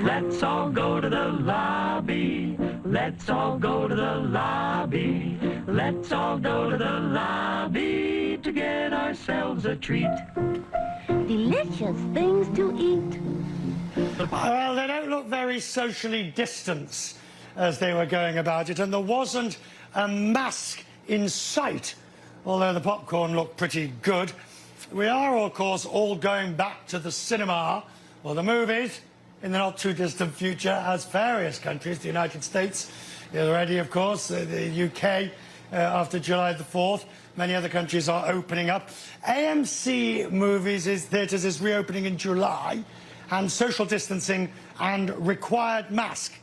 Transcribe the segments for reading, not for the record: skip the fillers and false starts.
Let's all go to the lobby. Let's all go to the lobby. Let's all go to the lobby to get ourselves a treat. Delicious things to eat. Well, they don't look very socially distanced as they were going about it, and there wasn't a mask in sight, although the popcorn looked pretty good. We are, of course, all going back to the cinema or the movies in the not-too-distant future, as various countries, the United States already, of course, the UK after July the 4th. Many other countries are opening up. AMC Theatres is reopening in July, and social distancing and required mask.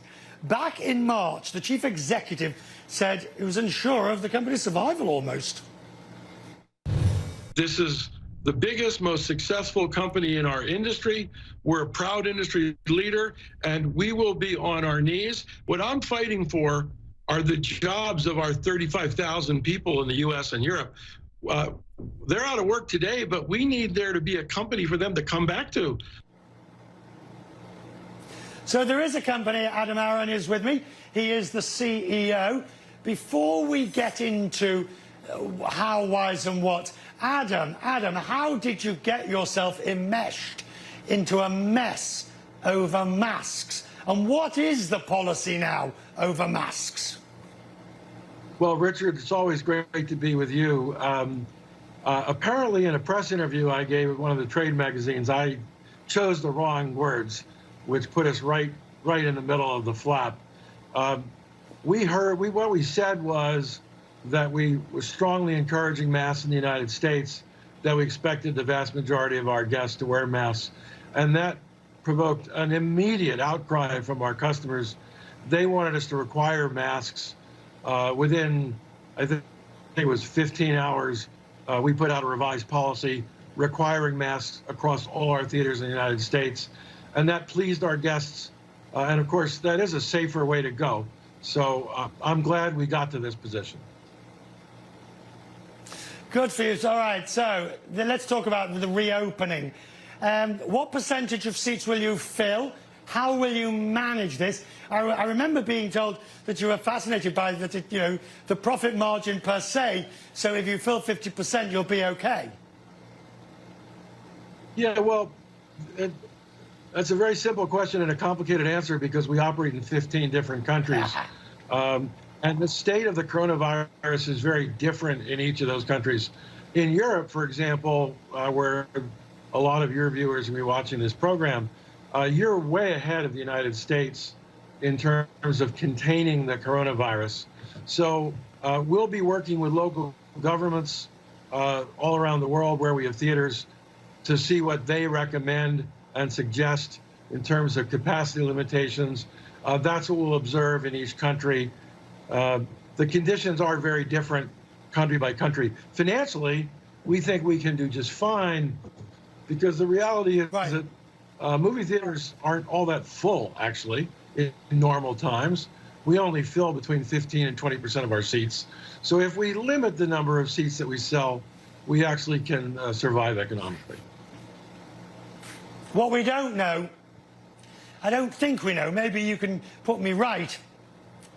Back in March, the chief executive said he was unsure of the company's survival almost. This is the biggest, most successful company in our industry. We're a proud industry leader, and we will be on our knees. What I'm fighting for are the jobs of our 35,000 people in the US and Europe. They're out of work today, but we need there to be a company for them to come back to. So there is a company, Adam Aron is with me. He is the CEO. Before we get into how, whys and what, Adam, how did you get yourself enmeshed into a mess over masks? And what is the policy now over masks? Well, Richard, it's always great to be with you. Apparently, in a press interview I gave at one of the trade magazines, I chose the wrong words, which put us right in the middle of the flap. What we said was that we were strongly encouraging masks in the United States, that we expected the vast majority of our guests to wear masks, and that provoked an immediate outcry from our customers. They wanted us to require masks within, I think it was 15 hours. We put out a revised policy requiring masks across all our theaters in the United States, and that pleased our guests. And of course, that is a safer way to go. So I'm glad we got to this position. Good for you. All right, so let's talk about the reopening. What percentage of seats will you fill? How will you manage this? I remember being told that you were fascinated by the profit margin per se, so if you fill 50%, you'll be okay. Yeah, well, that's a very simple question and a complicated answer because we operate in 15 different countries. And the state of the coronavirus is very different in each of those countries. In Europe, for example, where a lot of your viewers will be watching this program, you're way ahead of the United States in terms of containing the coronavirus. So we'll be working with local governments all around the world where we have theaters to see what they recommend and suggest in terms of capacity limitations. That's what we'll observe in each country. The conditions are very different country by country. Financially, we think we can do just fine because the reality is that movie theaters aren't all that full, actually, in normal times. We only fill between 15 and 20% of our seats. So if we limit the number of seats that we sell, we actually can survive economically. What we don't know, I don't think we know, maybe you can put me right,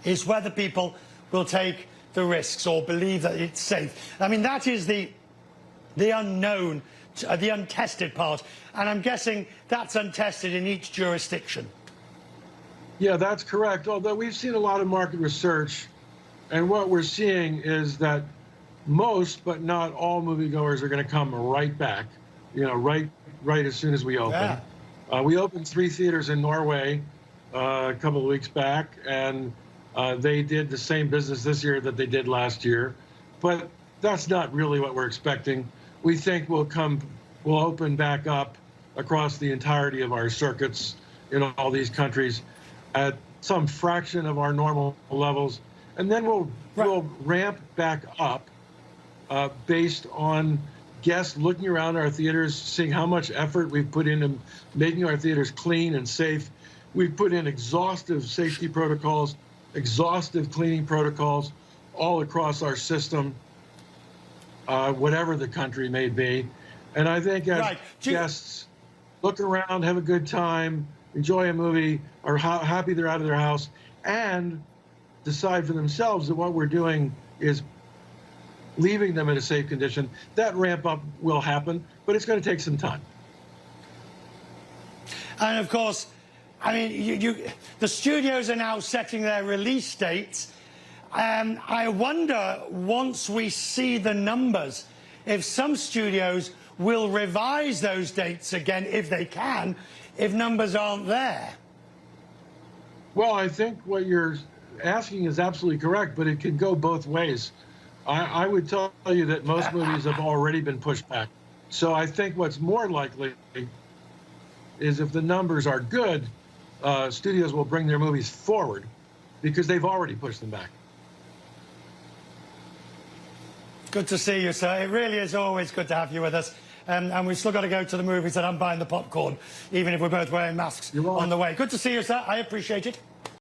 is whether people will take the risks or believe that it's safe. I mean, that is the unknown, the untested part, and I'm guessing that's untested in each jurisdiction. Yeah, that's correct. Although we've seen a lot of market research, and what we're seeing is that most, but not all, moviegoers are going to come right back, right as soon as we open. Yeah. We opened 3 theaters in Norway a couple of weeks back, and they did the same business this year that they did last year. But that's not really what we're expecting. We think we'll open back up across the entirety of our circuits in all these countries at some fraction of our normal levels. And then we'll ramp back up based on guests looking around our theaters, seeing how much effort we've put into making our theaters clean and safe. We've put in exhaustive safety protocols, exhaustive cleaning protocols all across our system, whatever the country may be. And I think as guests look around, have a good time, enjoy a movie, are happy they're out of their house, and decide for themselves that what we're doing is leaving them in a safe condition. That ramp up will happen, but it's going to take some time. And of course, I mean, the studios are now setting their release dates. I wonder, once we see the numbers, if some studios will revise those dates again, if they can, if numbers aren't there. Well, I think what you're asking is absolutely correct, but it could go both ways. I would tell you that most movies have already been pushed back. So I think what's more likely is if the numbers are good, studios will bring their movies forward because they've already pushed them back. Good to see you, sir. It really is always good to have you with us. And we've still got to go to the movies, and I'm buying the popcorn, even if we're both wearing masks on the way. Good to see you, sir. I appreciate it.